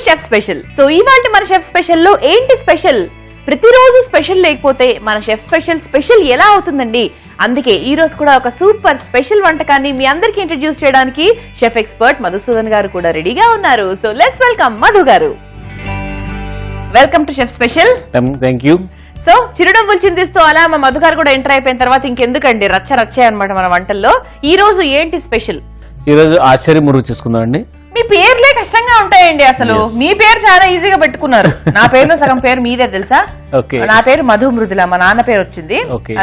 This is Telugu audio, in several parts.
Chef special. సో ఇవాళ మన షెఫ్ స్పెషల్ లో ఏంటి స్పెషల్? ప్రతిరోజు స్పెషల్ లేకపోతే మన షెఫ్ స్పెషల్ ఎలా అవుతుందండి? అందుకే ఈ రోజు కూడా ఒక సూపర్ స్పెషల్ వంటకాన్ని మీ అందరికి ఇంట్రడ్యూస్ చేయడానికి షెఫ్ ఎక్స్పర్ట్ మధుసూదన్ గారు కూడా రెడీగా ఉన్నారు. సో లెట్స్ వెల్కమ్ మధు గారు. Welcome to chef special. Thank you. So చిరునవ్వులు చిందిస్తూ అలా మా మధు గారు కూడా ఎంటర్ అయిపోయిన తర్వాత ఇంకెందుకండి రచ్చే అనమాట మన వంటల్లో. ఈ రోజు ఏంటి స్పెషల్? ఈ రోజు ఆచార్య మురుగు చేసుకుందాం అండి. మీ పేర్లే కష్టంగా ఉంటాయండి అసలు. మీ పేరు చాలా ఈజీగా పెట్టుకున్నారు. నా పేరులో సగం పేరు మీదే తెలుసా? నా పేరు మధు మృదుల, మా నాన్న పేరు వచ్చింది.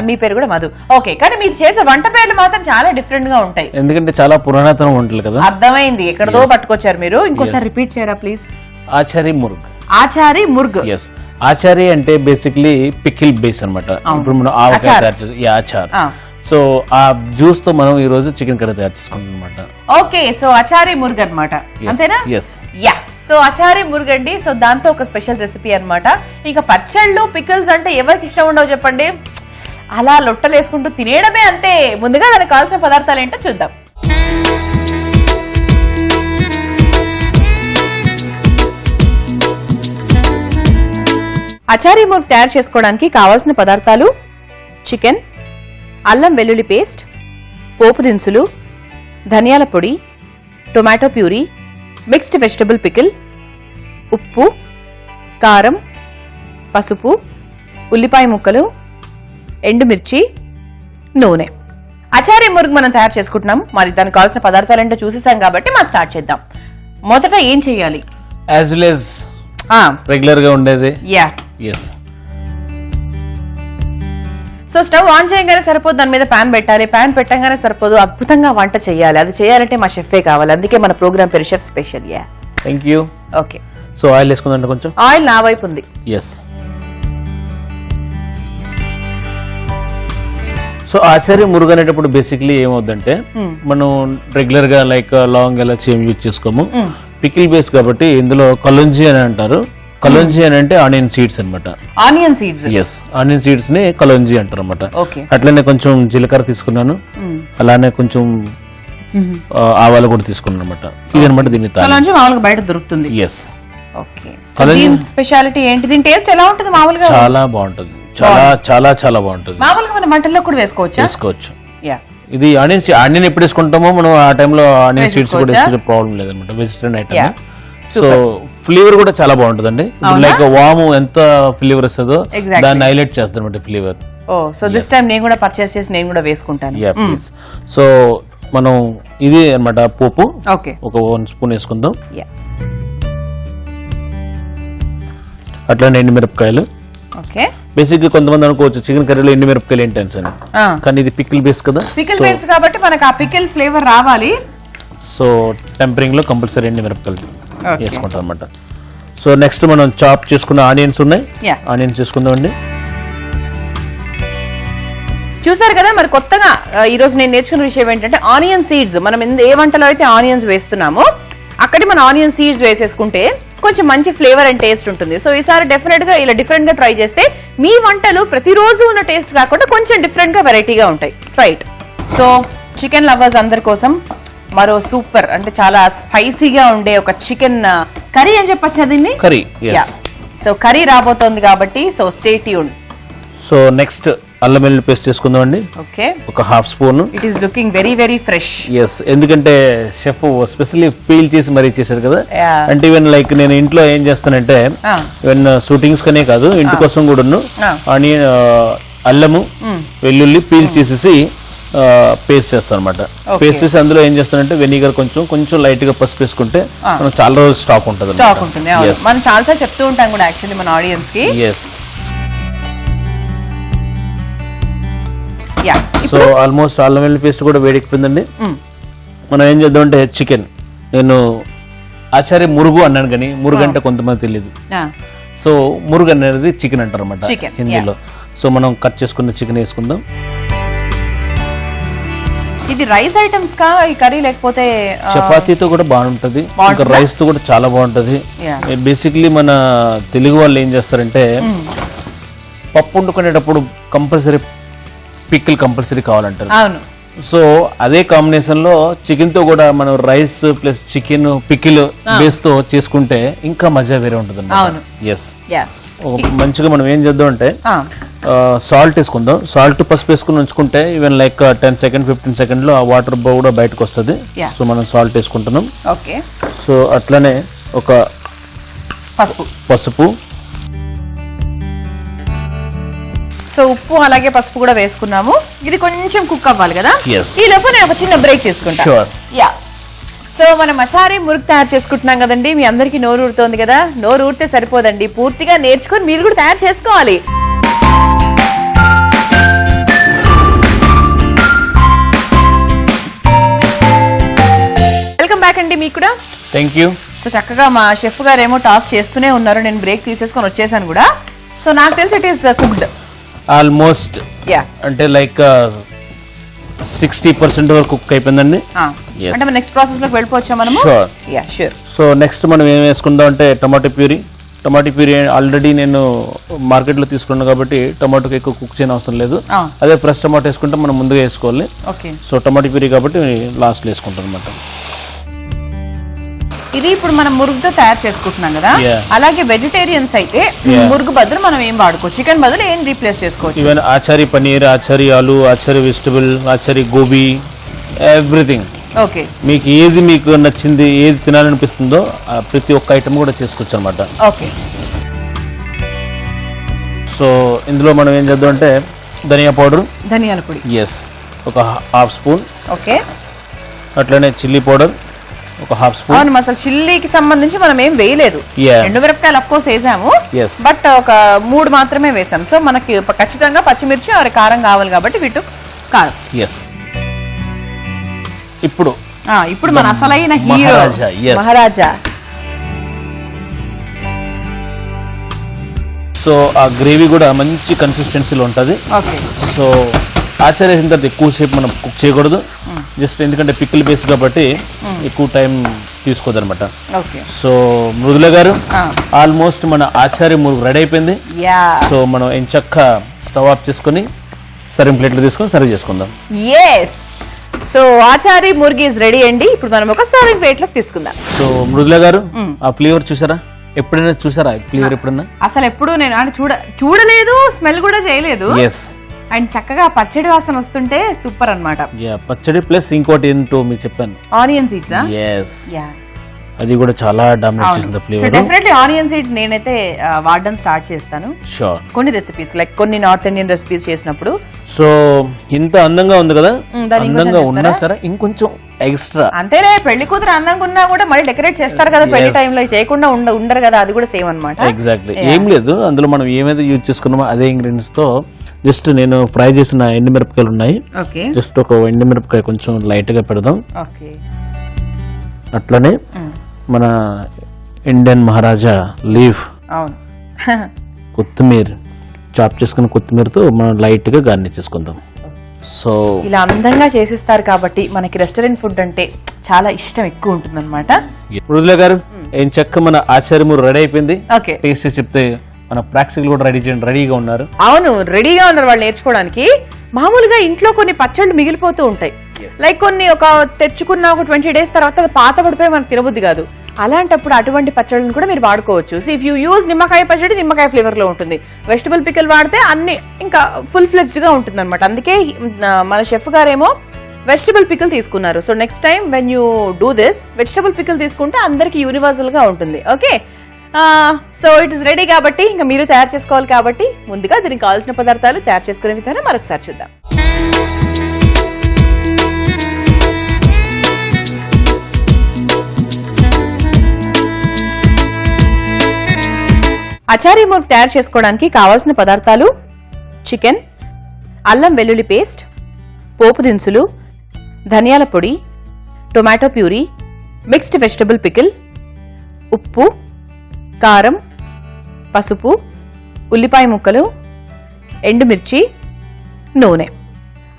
మీ పేరు కూడా మధు. ఓకే, కానీ మీరు చేసే వంట పేర్లు మాత్రం చాలా డిఫరెంట్ గా ఉంటాయి. ఎందుకంటే చాలా పురాతన వంటలు కదా. అర్థమైంది, ఎక్కడదో పట్టుకొచ్చారు మీరు. ఇంకోసారి రిపీట్ చేయరా ప్లీజ్. ఆచార్య మురుగు. ఆచారి మురుగు. ఎస్, ఆచారి అంటే బేసిక్లీ పికిల్ బేస్ అనమాట. ఇప్పుడు మనం ఆవకాయ తయారు చేస్తాం, ఆచార్. సో ఆ జ్యూస్ తో మనం ఈ రోజు చికెన్ కర్రీ తయారు చేసుకుంటాం అనమాట. ఓకే, సో అచారి మురుగు అనమాట, అంతేనా? యా, సో అచారి మురుగు అండి. సో దాంతో ఒక స్పెషల్ రెసిపీ అనమాట. ఇంకా పచ్చళ్ళు పికిల్స్ అంటే ఎవరికి ఇష్టం ఉండవు చెప్పండి? అలా లొట్టలు వేసుకుంటూ తినేయడమే అంతే. ముందుగా దానికి కావాల్సిన పదార్థాలు ఏంటో చూద్దాం. అచారీ మురుగు తయారు చేసుకోవడానికి కావాల్సిన పదార్థాలు: చికెన్, అల్లం వెల్లుల్లి పేస్ట్, పోపు దినుసులు, ధనియాల పొడి, tomato puree, mixed vegetable pickle, ఉప్పు, కారం, పసుపు, ఉల్లిపాయ ముక్కలు, ఎండుమిర్చి, నూనె. అచారీ మురుగు మనం తయారు చేసుకుంటున్నాం. మరి దానికి కావాల్సిన పదార్థాలు ఏంటో చూసేసాం కాబట్టి మనం స్టార్ట్ చేద్దాం. మొదట ఏం చేయాలి? యాజ్ వెల్ యాజ్ రెగ్యులర్ గా ఉండేది. Yeah, yes. So stove on చేయగానే సరిపోదు, దాని మీద ప్యాన్ పెట్టాలి. ప్యాన్ పెట్టగానే సరిపోదు, అద్భుతంగా వంట చేయాలి. అది చేయాలంటే మా షెఫే కావాలి. అందుకే మన ప్రోగ్రామ్ పేరు chef special. Ya, thank you. Okay, so oil వేసుకుందంటే కొంచెం. ఆయిల్ నా వైపు ఉంది. ఎస్. సో ఆచార్య మురుగు అనేటప్పుడు బేసిక్లీ ఏమవుతుందంటే మనం రెగ్యులర్ గా లైక్ లవంగ్ ఇలా ఏం యూజ్ చేసుకోము. పికిల్ బేస్ కాబట్టి ఇందులో కలుంజి అని అంటారు. కలోంజీ అని అంటే ఆనియన్ సీడ్స్ అనమాట. Onion seeds. Yes, onion seeds ని కలోంజీ అంటారు అనమాట. అట్లనే కొంచెం జీలకర్ర తీసుకున్నాను, అలానే కొంచెం ఆవాలు కూడా తీసుకున్నాను అనమాట. ఇది అనమాట దీని కలోంజీ మామూలుగా బయట దొరుకుతుంది. ఎస్. ఓకే, స్పెషాలిటీ ఏంటి? దీని టేస్ట్ ఎలా ఉంటుంది? మామూలుగా చాలా బాగుంటుంది, చాలా చాలా చాలా బాగుంటుంది. మామూలుగా మన మటన్లో కూడా వేసుకోవచ్చు. ఇది ఆనియన్ ఎప్పుడు వేసుకుంటామో మనం ఆ టైంలో ఆనియన్ సీడ్స్ కూడా వేసుకునే ప్రాబ్లం లేదనమాట. Vegetarian item. సో ఫ్లేవర్ కూడా చాలా బాగుంటుందండి. లైక్ వాము ఎంత ఫ్లేవర్ వస్తుందో దాన్ని హైలైట్ చేస్తుంది అనమాట ఫ్లేవర్. సో దిస్ టైం నేను కూడా పర్చేస్ చేసి నేను కూడా వేసుకుంటాను. సో మనం ఇది అనమాట పోపు. ఒక 1 స్పూన్ వేసుకుందాం. అట్లానే ఎండుమిరపకాయలు. బేసిక్ గా కొంతమంది అనుకోవచ్చు చికెన్ కర్రీలో ఎండుమిరపకాయలు ఏంటి అని, కానీ ఇది పికిల్ బేస్ కదా. పికిల్ బేస్ కాబట్టి మనకు ఆ పికిల్ ఫ్లేవర్ రావాలి. సో టెంపరింగ్ లో కంపల్సరీ ఎండుమిరపకాయలు వేసుకుంటాం అనమాట. సో నెక్స్ట్ మనం చాప్ చేసుకున్న ఆనియన్స్ ఉన్నాయి, ఆనియన్స్ చేసుకుందాం అండి. చూసారు కదా, మరి కొత్తగా ఈ రోజు నేను నేర్చుకున్న విషయం ఏంటంటే ఆనియన్ సీడ్స్. మనం ఏ వంటలో అయితే ఆనియన్స్ వేస్తున్నామో అక్కడి మనం ఆనియన్ సీడ్స్ వేసేసుకుంటే కొంచెం మంచి ఫ్లేవర్ అండ్ టేస్ట్ ఉంటుంది. సో ఈసారి డెఫినెట్ గా ఇలా డిఫరెంట్ గా ట్రై చేస్తే మీ వంటలు ప్రతిరోజు ఉన్న టేస్ట్ కాకుండా కొంచెం డిఫరెంట్ గా వెరైటీగా ఉంటాయి. రైట్. సో చికెన్ లవర్స్ అందరి కోసం మరో సూపర్ అంటే చాలా స్పైసీగా ఉండే ఒక చికెన్ కర్రీ అని చెప్పొచ్చు దీన్ని. కర్రీ. సో కర్రీ రాబోతోంది కాబట్టి so stay tuned. So next అల్లం వెల్లుల్లి పేస్ట్ చేసుకుందాం అండి. ఓకే, ఒక 1/2 spoon. It is looking very very fresh. Yes, ఎందుకంటే షెఫ్ స్పెషల్లీ పీల్ చేసి మరీ చేశారు కదా. అంటే ఈవెన్ లైక్ నేను ఇంట్లో ఏం చేస్తానంటే ఈవెన్ షూటింగ్స్ కనే కాదు ఇంటి కోసం కూడా ఆనియన్ అల్లము వెల్లుల్లి పీల్ చేసేసి పేస్ట్ చేస్తాను అనమాట. పేస్ట్ చేసి అందులో ఏం చేస్తానంటే వెనిగర్ కొంచెం లైట్ గా పసుపు వేసుకుంటే మనం చాలా రోజులు స్టాక్ ఉంటుంది. మనం చాలా చెప్తూ ఉంటాం కూడా యాక్చువల్లీ మన ఆడియన్స్ కి. ఎస్. సో ఆల్మోస్ట్ అల్లం వెల్లుల్లి పేస్ట్ కూడా వేడెక్కిపోయిందండి. మనం ఏం చేద్దామంటే చికెన్, నేను ఆచార్య మురుగు అన్నాను కానీ మురుగు అంటే కొంతమంది తెలియదు. సో మురుగు అనేది చికెన్ అంటారు అనమాట హిందీలో. సో మనం కట్ చేసుకున్న చికెన్ వేసుకుందాం. ఇది రైస్ ఐటమ్స్ కా ఈ కర్రీ లేకపోతే చపాతీతో కూడా బాగుంటది, ఇంకా రైస్ తో కూడా చాలా బాగుంటది. బేసిక్లీ మన తెలుగు వాళ్ళు ఏం చేస్తారంటే పప్పు వండుకునేటప్పుడు కంపల్సరీ పికిల్ కంపల్సరీ కావాలంటారు. సో అదే కాంబినేషన్ లో చికెన్ తో కూడా మనం rice plus chicken pickle base తో చేసుకుంటే ఇంకా మజా వేరే ఉంటుంది. ఎస్, మంచిగా మనం ఏం చేద్దాం అంటే సాల్ట్ వేసుకుందాం. సాల్ట్ పసుపు వేసుకుని ఉంచుకుంటే ఈవెన్ లైక్ 10 సెకండ్ 15 సెకండ్ లో ఆ వాటర్ కూడా బయటకు వస్తుంది. సో మనం సాల్ట్ వేసుకుంటున్నాం. సో అట్లనే ఒక పసుపు, సో ఉప్పు అలాగే పసుపు కూడా వేసుకున్నాము. ఇది కొంచెం కుక్ అవ్వాలి కదా. ఈ లోపు నేను ఒక చిన్న బ్రేక్ తీసుకుంటా. సో మనం అచారీ మురుగు తయారు చేసుకుంటున్నాం కదండి. మీ అందరికి నోరు ఊరుతోంది కదా. నోరు ఊరితే సరిపోదండి, పూర్తిగా నేర్చుకొని మీరు కూడా తయారు చేసుకోవాలి. వెల్కమ్ బ్యాక్ అండి మీకు కూడా. Thank you. సో చక్కగా మా షెఫ్ గారు ఏమో టాస్ చేస్తూనే ఉన్నారు. నేను బ్రేక్ తీసేసుకొని వచ్చేసాను కూడా. సో నాకు తెలిసి ఇట్ ఈస్ కుక్డ్ ఆల్మోస్ట్. అంటే లైక్ 60% వరకు కుక్ అయిపోయిందండి. అంటే నెక్స్ట్ ప్రాసెస్ లోకి వెళ్ళిపోవచ్చా మనము? షూర్. సో నెక్స్ట్ మనం ఏం వేసుకుందాం అంటే tomato puree. Tomato puree already నేను మార్కెట్ లో తీసుకున్నాను కాబట్టి టమాటోకి ఎక్కువ కుక్ చేయని అవసరం లేదు. అదే ఫ్రెష్ టమాటో వేసుకుంటే మనం ముందుగా వేసుకోవాలి. సో టమాటో ప్యూరీ కాబట్టి లాస్ట్ లో వేసుకుంటాం అనమాట. ఇది ఇప్పుడు మనం మురుగుతో తయారు చేసుకుంటున్నాం కదా. అలాగే వెజిటేరియన్స్ అయితే మురుగు బదులు మనం ఏం వాడుకోవచ్చు? చికెన్ బదులు ఏం రీప్లేస్ చేసుకోవచ్చు? ఈవెన్ ఆచారి పనీర్, ఆచారి ఆలు, Achari vegetable, Achari gobi, everything. Okay, మీకు ఏది మీకు నచ్చింది, ఏది తినాలనిపిస్తుందో ప్రతి ఒక్క ఐటమ్ కూడా చేసుకోవచ్చు అనమాట. ఓకే. సో ఇందులో మనం ఏం చేద్దాం అంటే ధనియా పౌడర్, ధనియాల పొడి ఒక హాఫ్ స్పూన్. ఓకే. అట్లనే చిల్లీ పౌడర్ ఒక హాఫ్ స్పూన్. అవును, అసలు చిల్లీకి సంబంధించి మనం ఏం వేయలేదు. ఎండుమిరపకాయలు అఫ్ కోర్స్ వేసాము, బట్ ఒక 3 మాత్రమే వేసాం. సో మనకి ఖచ్చితంగా పచ్చిమిర్చి కారం కావాలి కాబట్టి వీటి కారం. ఇప్పుడు మన అసలైన హీరో మహారాజా. సో ఆ గ్రేవీ కూడా మంచి కన్సిస్టెన్సీలో ఉంటుంది. సో ఆచార్య తర్వాత ఎక్కువసేపు మనం కుక్ చేయకూడదు. జస్ట్ ఎందుకంటే పికిల్ బేస్ కాబట్టి ఎక్కువ టైం తీసుకోదు అనమాట. సో మృదుల గారు, ఆల్మోస్ట్ మన ఆచార్య మురుగు రెడీ అయిపోయింది. సో మనం ఎంచక్క స్టవ్ ఆఫ్ చేసుకుని సర్వింగ్ ప్లేట్లు తీసుకొని సర్వ్ చేసుకుందాం. సో ఆచారి మురుగు ఇస్ రెడీ అండి. ఇప్పుడు మనం ఒక సర్వింగ్ ప్లేట్ లో తీసుకుందాం. సో మృదుల గారు, ఆ ఫ్లేవర్ చూసారా? ఎప్పుడైనా చూసారా ఫ్లేవర్? ఎప్పుడన్నా? అసలు ఎప్పుడు నేను చూడలేదు, స్మెల్ కూడా చేయలేదు. అండ్ చక్కగా పచ్చడి వాసన వస్తుంటే సూపర్ అన్నమాట. పచ్చడి ప్లస్ ఇంకోటి ఏంటో మీకు చెప్పాను, ఆనియన్ సీడ్స్. అది కూడా చాలా డామినేట్ చేసింది flavour. So definitely onion seeds నేనైతే వాడడం స్టార్ట్ చేస్తాను. కొన్ని రెసిపీస్ లైక్ కొన్ని నార్త్ ఇండియన్ రెసిపీస్ చేసినప్పుడు. సో ఇంత అందంగా ఉంది కదా, అందంగా ఉన్నా సరే ఇంకొంచెం ఎక్స్ట్రా. అంతేలే, పెళ్లి కూతురు అందంగా ఉన్నా కూడా మళ్ళీ డెకరేట్ చేస్తారు కదా పెళ్లి టైంలో, చేయకుండా ఉండరు కదా. అది కూడా సేమ్ అన్నమాట. ఎగ్జాక్ట్లీ. ఏం లేదు, అందులో మనం ఏమైతే యూజ్ చేసుకున్నామో అదే ఇంగ్రీడియంట్స్ తో జస్ట్ నేను ఫ్రై చేసిన ఎండుమిరపకాయలు ఉన్నాయి. జస్ట్ ఒక ఎండుమిరపకాయ కొంచెం లైట్ గా పెడదాం. అట్లనే మన ఇండియన్ మహారాజా లీఫ్, కొత్తిమీర, చాప్ చేసుకున్న కొత్తిమీరతో మనం లైట్ గా గార్నిష్ చేసుకుందాం. సో ఇలా అందంగా చేసిస్తారు కాబట్టి మనకి రెస్టారెంట్ ఫుడ్ అంటే చాలా ఇష్టం ఎక్కువ ఉంటుంది అనమాట. మృదుల గారు, ఏం చక్క మన ఆచార్యము రెడీ అయిపోయింది. టేస్ట్ చేసి చెప్తే మన ప్రాక్టికల్ కూడా రెడీగా ఉన్నారు. అవును, రెడీగా ఉన్నారు వాళ్ళు నేర్చుకోవడానికి. మామూలుగా ఇంట్లో కొన్ని పచ్చళ్ళు మిగిలిపోతూ ఉంటాయి. లైక్ కొన్ని ఒక తెచ్చుకున్న ఒక 20 days తర్వాత అది పాత పడిపోయి మనకు తినబుద్ధి కాదు. అలాంటప్పుడు అటువంటి పచ్చళ్ళని కూడా మీరు వాడుకోవచ్చు. సో ఇఫ్ యూ యూజ్ నిమ్మకాయ పచ్చడి, నిమ్మకాయ ఫ్లేవర్ లో ఉంటుంది. వెజిటబుల్ పికిల్ వాడితే అన్ని ఇంకా ఫుల్ ఫ్లెడ్జ్డ్ గా ఉంటుంది అనమాట. అందుకే మన షెఫ్ గారేమో వెజిటబుల్ పికిల్ తీసుకున్నారు. So next time when you do this, vegetable pickle తీసుకుంటే అందరికి యూనివర్సల్ గా ఉంటుంది. Okay, so it is ready కాబట్టి ఇంకా మీరు తయారు చేసుకోవాలి. కాబట్టి ముందుగా దీనికి కావాల్సిన పదార్థాలు తయారు చేసుకునే విధానం మరొకసారి చూద్దాం. అచారీ మురుగు తయారు చేసుకోవడానికి కావాల్సిన పదార్థాలు: చికెన్, అల్లం వెల్లుల్లి పేస్ట్, పోపు దినుసులు, ధనియాల పొడి, tomato puree, mixed vegetable pickle, ఉప్పు, కారం, పసుపు, ఉల్లిపాయ ముక్కలు, ఎండుమిర్చి, నూనె.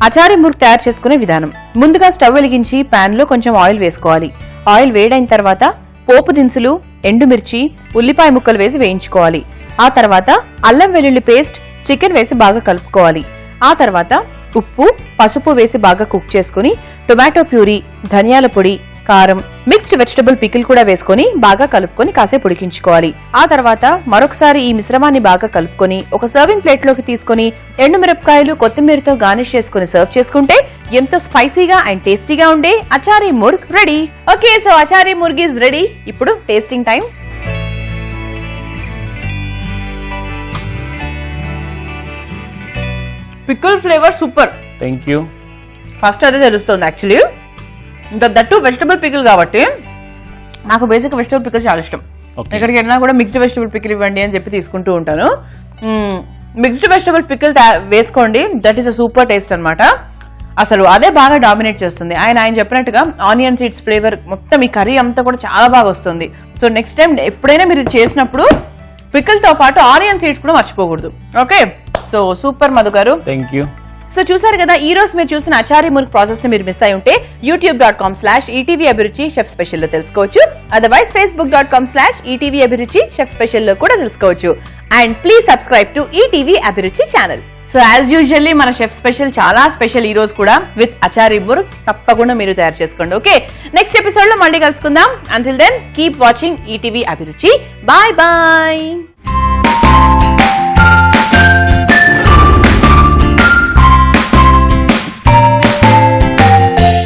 అచారీ మురుగు తయారు చేసుకునే విధానం: ముందుగా స్టవ్ వెలిగించి పాన్ లో కొంచెం ఆయిల్ వేసుకోవాలి. ఆయిల్ వేడైన తర్వాత పోపు దినుసులు, ఎండుమిర్చి, ఉల్లిపాయ ముక్కలు వేసి వేయించుకోవాలి. ఆ తర్వాత అల్లం వెల్లుల్లి పేస్ట్, చికెన్ వేసి బాగా కలుపుకోవాలి. ఆ తర్వాత ఉప్పు పసుపు వేసి బాగా కుక్ చేసుకుని టొమాటో ప్యూరీ, ధనియాల పొడి, కారం, మిక్స్డ్ వెజిటబుల్ పికిల్ కూడా వేసుకొని బాగా కలుపుకొని కాసేపు ఉడికించుకోవాలి. ఆ తర్వాత మరొకసారి ఈ మిశ్రమాన్ని బాగా కలుపుకొని ఒక సర్వింగ్ ప్లేట్ లోకి తీసుకుని ఎండుమిరపకాయలు, కొత్తిమీరతో గార్నిష్ చేసుకుని సర్వ్ చేసుకుంటే ఎంతో స్పైసీగా అండ్ టేస్టీగా ఉండే achari murgh ready. Okay, so achari murgh is ready. ఇప్పుడు tasting time. Pickle flavour super. Thank you. First అదే తెలుస్తుంది యాక్చువల్లీ. ఇంకా దట్టు వెజిటబుల్ పికిల్ కాబట్టి నాకు బేసిక్ వెజిటబుల్ పికిల్ చాలా ఇష్టం. ఎక్కడికి వెళ్ళినా కూడా మిక్స్డ్ వెజిటబుల్ పికిల్ ఇవ్వండి అని చెప్పి తీసుకుంటూ ఉంటాను. మిక్స్డ్ వెజిటబుల్ పికిల్ వేసుకోండి, that is a super taste అనమాట. అసలు అదే బాగా డామినేట్ చేస్తుంది. ఆయన చెప్పినట్టుగా ఆనియన్ సీడ్స్ ఫ్లేవర్ మొత్తం ఈ కర్రీ అంతా కూడా చాలా బాగా వస్తుంది. సో నెక్స్ట్ టైం ఎప్పుడైనా మీరు చేసినప్పుడు పికిల్ తో పాటు ఆనియన్ సీడ్స్ కూడా మర్చిపోకూడదు. ఓకే, సో సూపర్ మధు గారు. Thank you. సో చూసారు కదా, ఈ రోజు మీరు చూసిన అచారీ ముర్గ్ ప్రాసెస్ ని మీరు మిస్ అయి ఉంటే youtube.com/ETV అభిరుచి షెఫ్ స్పెషల్ లో తెలుసుకోవచ్చు. అదర్వైజ్ facebook.com/ETV అభిరుచి షెఫ్ స్పెషల్ లో కూడా తెలుసుకోవచ్చు. And please subscribe to ETV అభిరుచి ఛానల్. సో యాజ్ యూజువల్లీ మన షెఫ్ స్పెషల్ చాలా స్పెషల్ ఈ రోజు కూడా విత్ అచారీ ముర్గ్. తప్పకుండా మీరు తయారు చేసుకోండి. ఓకే, నెక్స్ట్ ఎపిసోడ్ లో మళ్ళీ కలుసుకుందాం. Until then keep watching ETV Abhiruchi. Bye bye.